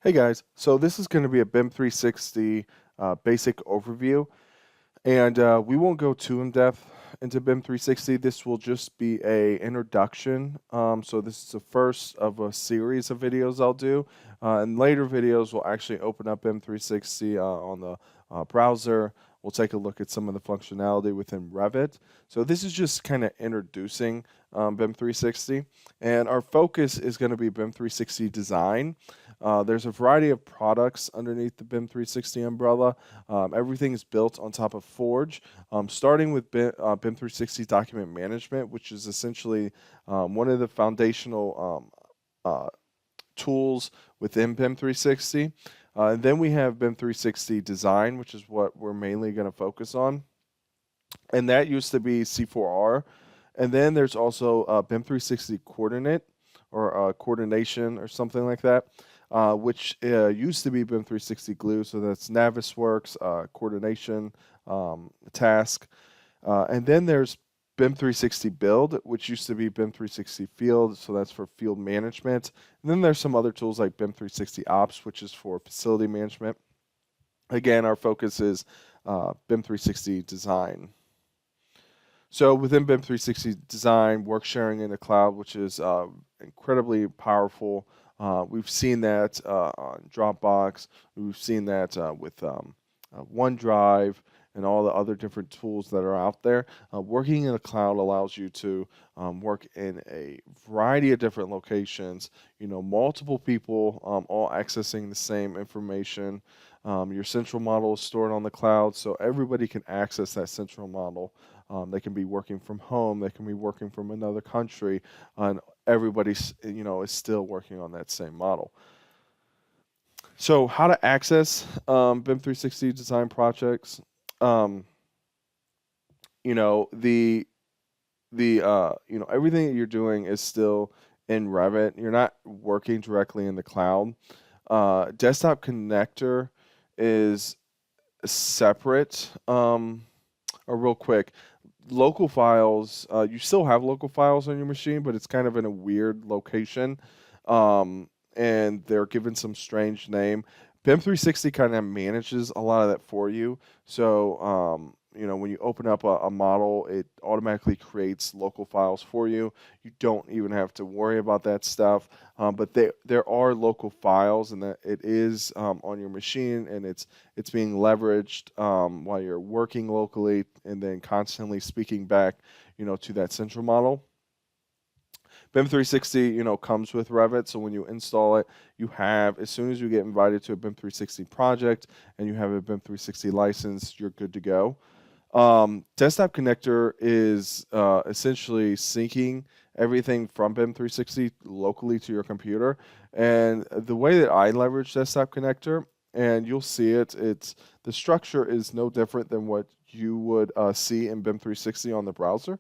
Hey guys, so this is going to be a BIM 360 basic overview, and we won't go too in depth into BIM 360. This will just be a introduction. So this is the first of a series of videos I'll do, and later videos will actually open up BIM 360 on the browser. We'll take a look at some of the functionality within Revit. So this is just kind of introducing BIM 360, and our focus is going to be BIM 360 design. There's a variety of products underneath the BIM 360 umbrella. Everything is built on top of Forge, starting with BIM 360 document management, which is essentially one of the foundational tools within BIM 360. And then we have BIM 360 design, which is what we're mainly going to focus on. And that used to be C4R. And then there's also BIM 360 coordinate or coordination or something like that, which used to be BIM 360 glue. So that's Navisworks, coordination, task. And then there's BIM 360 build, which used to be BIM 360 field. So that's for field management. And then there's some other tools like BIM 360 ops, which is for facility management. Again, our focus is BIM 360 design. So within BIM 360 design, work sharing in the cloud, which is incredibly powerful. We've seen that on Dropbox. We've seen that with OneDrive and all the other different tools that are out there. Working in the cloud allows you to work in a variety of different locations, multiple people all accessing the same information. Your central model is stored on the cloud, so everybody can access that central model. They can be working from home, they can be working from another country, and everybody's is still working on that same model. So how to access BIM 360 design projects? Um, you know the everything that you're doing is still in Revit. You're not working directly in the cloud. Desktop connector is separate. Or real quick, local files, you still have local files on your machine, but it's kind of in a weird location. And they're given some strange name. BIM 360 kind of manages a lot of that for you. So, when you open up a model, it automatically creates local files for you. You don't even have to worry about that stuff. But there are local files, and that it is on your machine, and it's being leveraged while you're working locally, and then constantly speaking back, to that central model. BIM 360, comes with Revit. So when you install it, you have, as soon as you get invited to a BIM 360 project and you have a BIM 360 license, you're good to go. Desktop connector is essentially syncing everything from BIM 360 locally to your computer. And the way that I leverage desktop connector, and you'll see it's the structure is no different than what you would see in BIM 360 on the browser,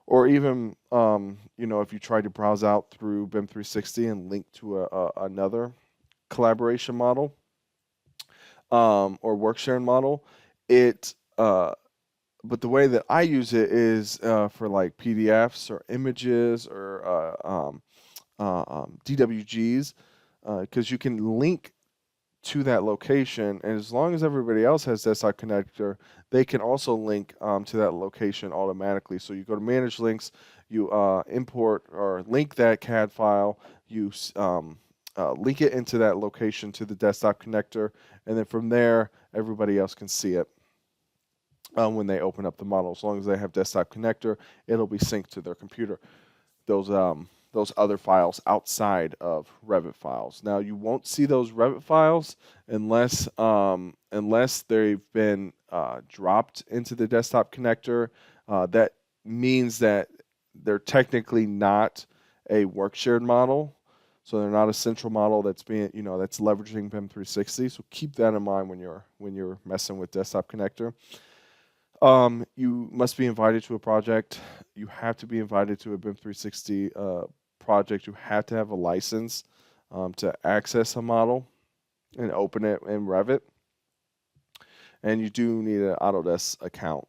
or even if you try to browse out through BIM 360 and link to another collaboration model or work sharing model, it but the way that I use it is for like PDFs or images or DWGs, because you can link to that location, and as long as everybody else has desktop connector, they can also link to that location automatically. So you go to manage links, you import or link that CAD file, you link it into that location to the desktop connector, and then from there everybody else can see it when they open up the model. As long as they have desktop connector, it'll be synced to their computer. Those other files outside of Revit files. Now you won't see those Revit files unless they've been dropped into the desktop connector. That means that they're technically not a work shared model. So they're not a central model that's being, that's leveraging BIM 360. So keep that in mind when you're messing with desktop connector. You must be invited to a project. You have to be invited to a BIM 360 project. You have to have a license to access a model and open it in Revit. And you do need an Autodesk account.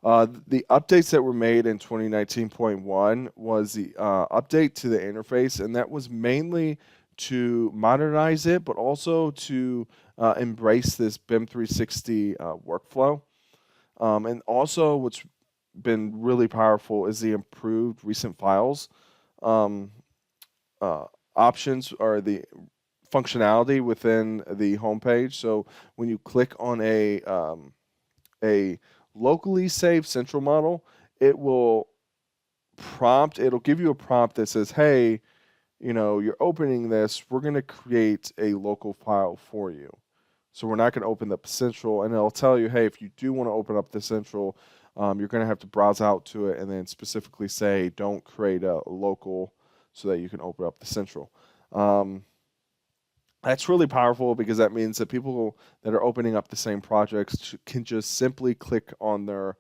The updates that were made in 2019.1 was the update to the interface, and that was mainly to modernize it, but also to embrace this BIM 360 workflow. And also, what's been really powerful is the improved recent files um, uh, options, or the functionality within the homepage. So when you click on a locally saved central model, it will it'll give you a prompt that says, hey, you're opening this, we're going to create a local file for you. So we're not going to open up central, and it'll tell you, hey, if you do want to open up the central, you're going to have to browse out to it and then specifically say, don't create a local so that you can open up the central. That's really powerful because that means that people that are opening up the same projects can just simply click on their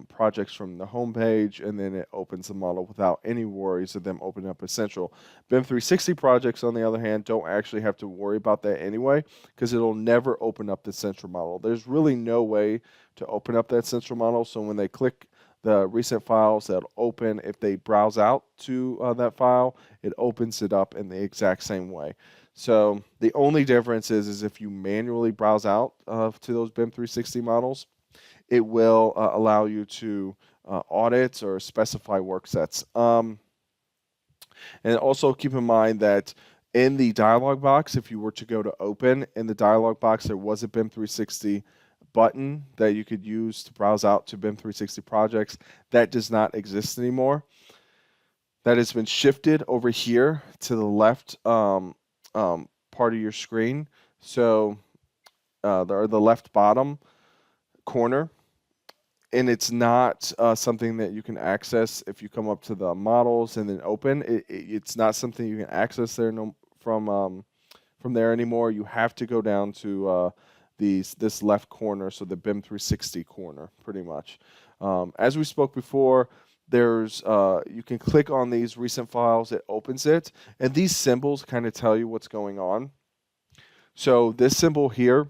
projects from the homepage, and then it opens the model without any worries of them opening up a central. BIM 360 projects, on the other hand, don't actually have to worry about that anyway, because it'll never open up the central model. There's really no way to open up that central model, so when they click the recent files, that'll open. If they browse out to that file, it opens it up in the exact same way. So the only difference is if you manually browse out to those BIM 360 models, it will allow you to audit or specify work sets. And also keep in mind that in the dialog box, if you were to go to open, in the dialog box, there was a BIM 360 button that you could use to browse out to BIM 360 projects. That does not exist anymore. That has been shifted over here to the left part of your screen. So the left bottom corner, and it's not something that you can access if you come up to the models and then open. It's not something you can access there from there anymore. You have to go down to this left corner, so the BIM 360 corner, pretty much. As we spoke before, there's you can click on these recent files, it opens it, and these symbols kind of tell you what's going on. So this symbol here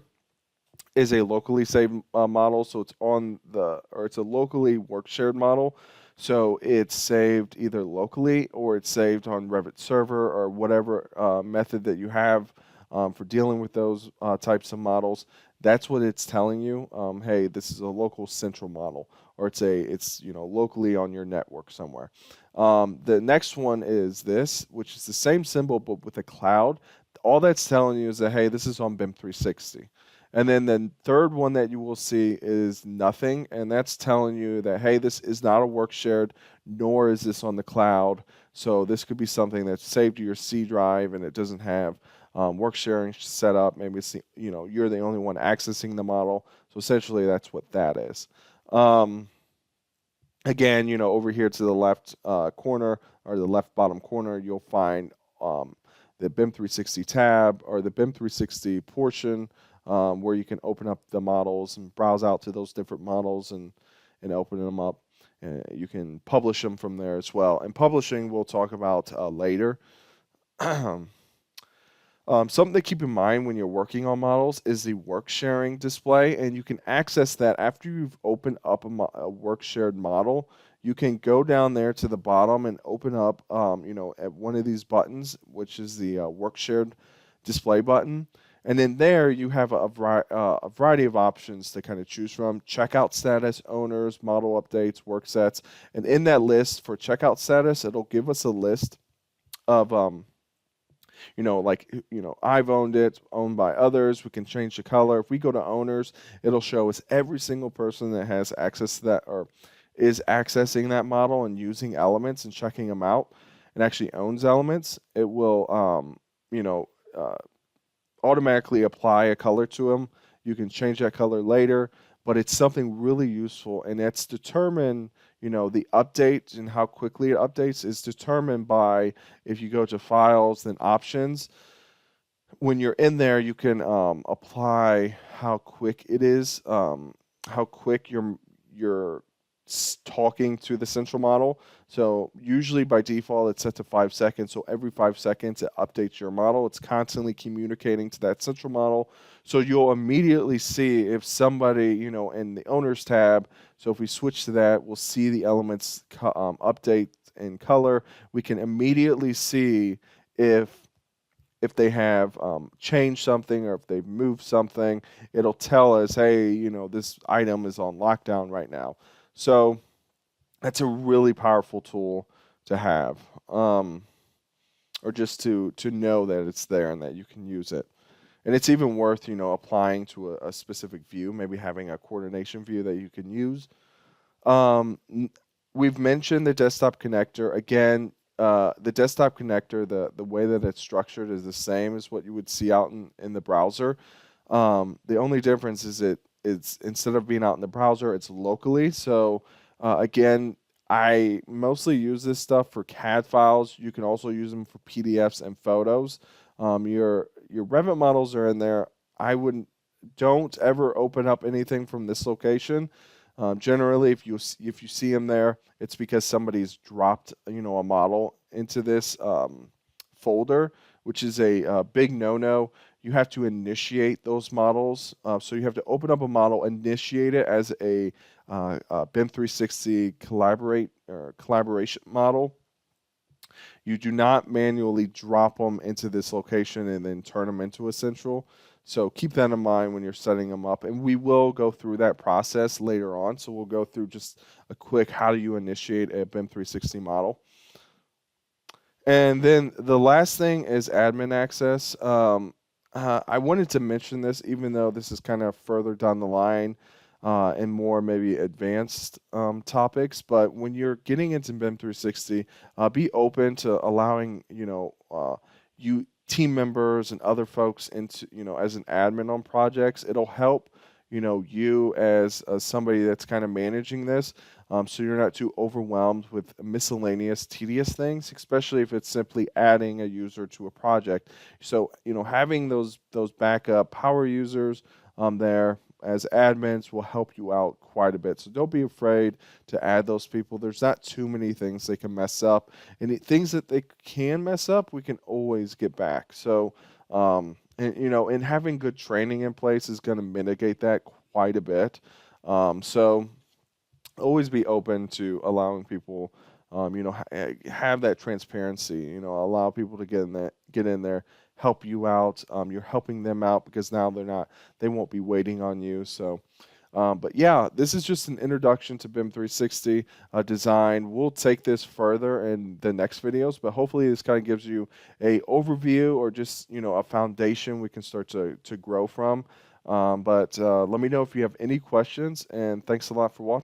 is a locally saved model, so it's it's a locally work shared model. So it's saved either locally or it's saved on Revit server or whatever method that you have for dealing with those types of models. That's what it's telling you. Hey, this is a local central model, or it's locally on your network somewhere. The next one is this, which is the same symbol but with a cloud. All that's telling you is that, hey, this is on BIM 360. And then the third one that you will see is nothing, and that's telling you that, hey, this is not a work shared, nor is this on the cloud. So this could be something that's saved to your C drive and it doesn't have work sharing set up. Maybe it's you're the only one accessing the model. So essentially, that's what that is. Again, over here to the left corner, or the left bottom corner, you'll find the BIM 360 tab, or the BIM 360 portion, where you can open up the models and browse out to those different models and open them up. You can publish them from there as well. And publishing we'll talk about later. Something to keep in mind when you're working on models is the work sharing display, and you can access that after you've opened up a work shared model. You can go down there to the bottom and open up, at one of these buttons, which is the work shared display button. And in there, you have a variety of options to kind of choose from: checkout status, owners, model updates, work sets. And in that list for checkout status, it'll give us a list of I've owned it, owned by others. We can change the color. If we go to owners, it'll show us every single person that has access to that, or is accessing that model and using elements and checking them out, and actually owns elements. It will, automatically apply a color to them. You can change that color later, but it's something really useful, and it's determined, the update and how quickly it updates is determined by, if you go to files, then options. When you're in there, you can apply how quick it is, how quick you're talking to the central model. So usually by default it's set to 5 seconds. So every 5 seconds it updates your model. It's constantly communicating to that central model. So you'll immediately see if somebody, in the owners tab. So if we switch to that, we'll see the elements update in color. We can immediately see if if they have changed something or if they've moved something, it'll tell us, hey, this item is on lockdown right now. So that's a really powerful tool to have, or just to know that it's there and that you can use it. And it's even worth, applying to a specific view, maybe having a coordination view that you can use. Um, we've mentioned the desktop connector. Again, the desktop connector, the way that it's structured is the same as what you would see out in the browser. The only difference is it's instead of being out in the browser, it's locally. So again, I mostly use this stuff for CAD files. You can also use them for PDFs and photos. Your Revit models are in there. I wouldn't don't ever open up anything from this location. Generally, if you see them there, it's because somebody's dropped a model into this folder, which is a big no-no. You have to initiate those models. So you have to open up a model, initiate it as a BIM 360 collaboration model. You do not manually drop them into this location and then turn them into Essential. So keep that in mind when you're setting them up. And we will go through that process later on. So we'll go through just a quick how do you initiate a BIM 360 model. And then the last thing is admin access. I wanted to mention this, even though this is kind of further down the line and more maybe advanced topics. But when you're getting into BIM 360, be open to allowing you team members and other folks into as an admin on projects. It'll help you as somebody that's kind of managing this, so you're not too overwhelmed with miscellaneous tedious things, especially if it's simply adding a user to a project. So having those backup power users there as admins will help you out quite a bit. So don't be afraid to add those people. There's not too many things they can mess up, and things that they can mess up, we can always get back. So and having good training in place is going to mitigate that quite a bit. So always be open to allowing people, have that transparency. Allow people to get in there, help you out. You're helping them out because now they won't be waiting on you. So. But yeah, this is just an introduction to BIM 360 design. We'll take this further in the next videos, but hopefully this kind of gives you a overview or just a foundation we can start to grow from. But let me know if you have any questions, and thanks a lot for watching.